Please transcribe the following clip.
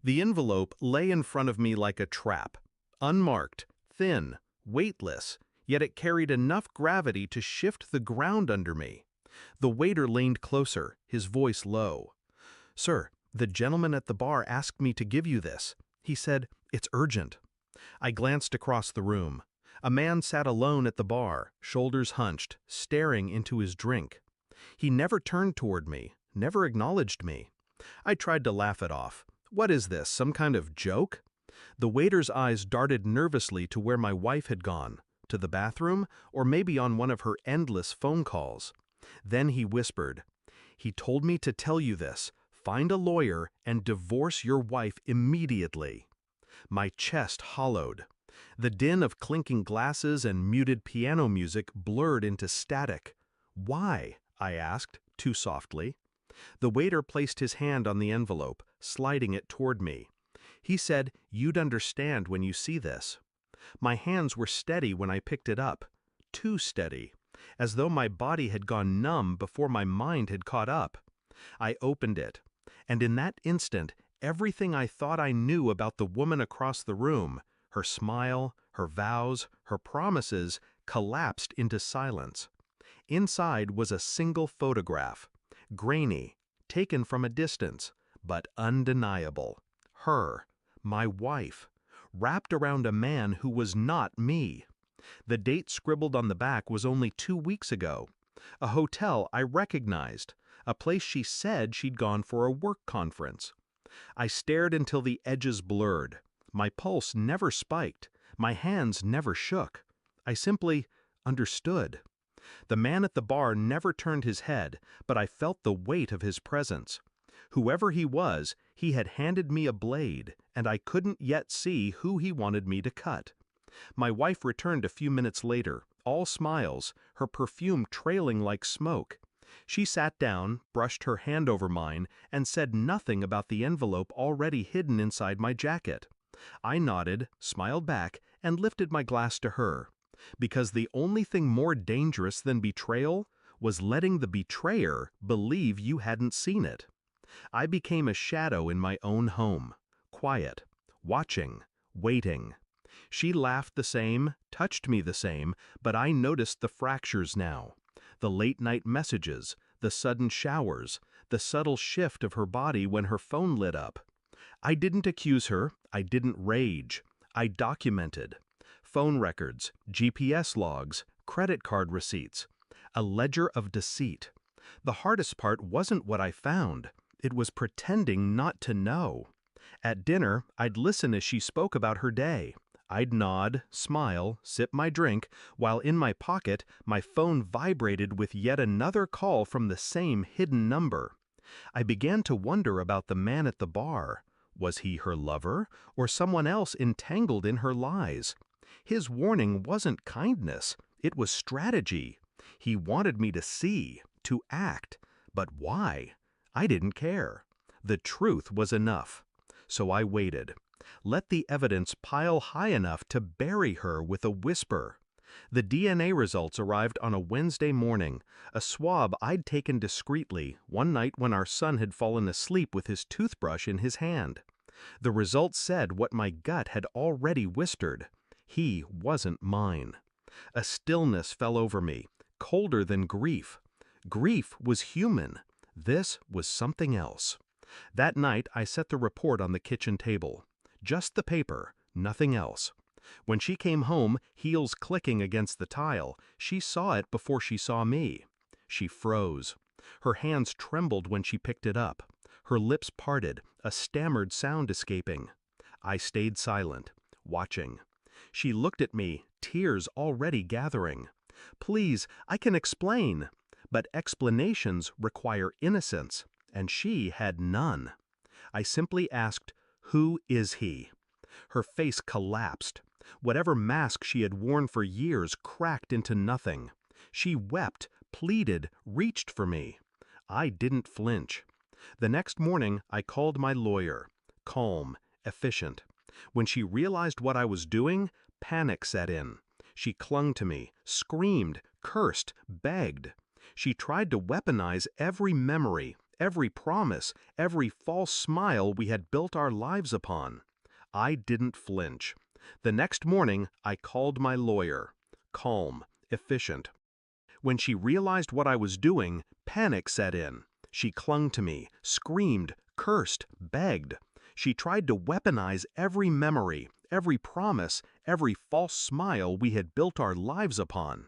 The envelope lay in front of me like a trap, unmarked, thin, weightless, yet it carried enough gravity to shift the ground under me. The waiter leaned closer, his voice low. "Sir, the gentleman at the bar asked me to give you this. He said, it's urgent." I glanced across the room. A man sat alone at the bar, shoulders hunched, staring into his drink. He never turned toward me, never acknowledged me. I tried to laugh it off. What is this, some kind of joke? The waiter's eyes darted nervously to where my wife had gone, to the bathroom, or maybe on one of her endless phone calls. Then he whispered, "He told me to tell you this. Find a lawyer and divorce your wife immediately." My chest hollowed. The din of clinking glasses and muted piano music blurred into static. "Why?" I asked, too softly. The waiter placed his hand on the envelope, sliding it toward me. He said, "You'd understand when you see this." My hands were steady when I picked it up. Too steady, as though my body had gone numb before my mind had caught up. I opened it, and in that instant, everything I thought I knew about the woman across the room, her smile, her vows, her promises, collapsed into silence. Inside was a single photograph, grainy, taken from a distance, but undeniable. Her, my wife, wrapped around a man who was not me. The date scribbled on the back was only 2 weeks ago. A hotel I recognized, a place she said she'd gone for a work conference. I stared until the edges blurred. My pulse never spiked. My hands never shook. I simply understood. The man at the bar never turned his head, but I felt the weight of his presence. Whoever he was, he had handed me a blade, and I couldn't yet see who he wanted me to cut. My wife returned a few minutes later, all smiles, her perfume trailing like smoke. She sat down, brushed her hand over mine, and said nothing about the envelope already hidden inside my jacket. I nodded, smiled back, and lifted my glass to her. Because the only thing more dangerous than betrayal was letting the betrayer believe you hadn't seen it. I became a shadow in my own home, quiet, watching, waiting. She laughed the same, touched me the same, but I noticed the fractures now. The late-night messages, the sudden showers, the subtle shift of her body when her phone lit up. I didn't accuse her, I didn't rage. I documented. Phone records, GPS logs, credit card receipts. A ledger of deceit. The hardest part wasn't what I found. It was pretending not to know. At dinner, I'd listen as she spoke about her day. I'd nod, smile, sip my drink, while in my pocket, my phone vibrated with yet another call from the same hidden number. I began to wonder about the man at the bar. Was he her lover, or someone else entangled in her lies? His warning wasn't kindness, it was strategy. He wanted me to see, to act. But why? I didn't care. The truth was enough. So I waited. Let the evidence pile high enough to bury her with a whisper. The DNA results arrived on a Wednesday morning, a swab I'd taken discreetly one night when our son had fallen asleep with his toothbrush in his hand. The results said what my gut had already whispered. He wasn't mine. A stillness fell over me, colder than grief. Grief was human. This was something else. That night I set the report on the kitchen table. Just the paper, nothing else. When she came home, heels clicking against the tile, she saw it before she saw me. She froze. Her hands trembled when she picked it up. Her lips parted, a stammered sound escaping. I stayed silent, watching. She looked at me, tears already gathering. "Please, I can explain." But explanations require innocence, and she had none. I simply asked, "Who is he?" Her face collapsed. Whatever mask she had worn for years cracked into nothing. She wept, pleaded, reached for me. I didn't flinch. The next morning, I called my lawyer. Calm, efficient. When she realized what I was doing, panic set in. She clung to me, screamed, cursed, begged. She tried to weaponize every memory, every promise, every false smile we had built our lives upon. I didn't flinch. The next morning, I called my lawyer. Calm, efficient. When she realized what I was doing, panic set in. She clung to me, screamed, cursed, begged. She tried to weaponize every memory, every promise, every false smile we had built our lives upon.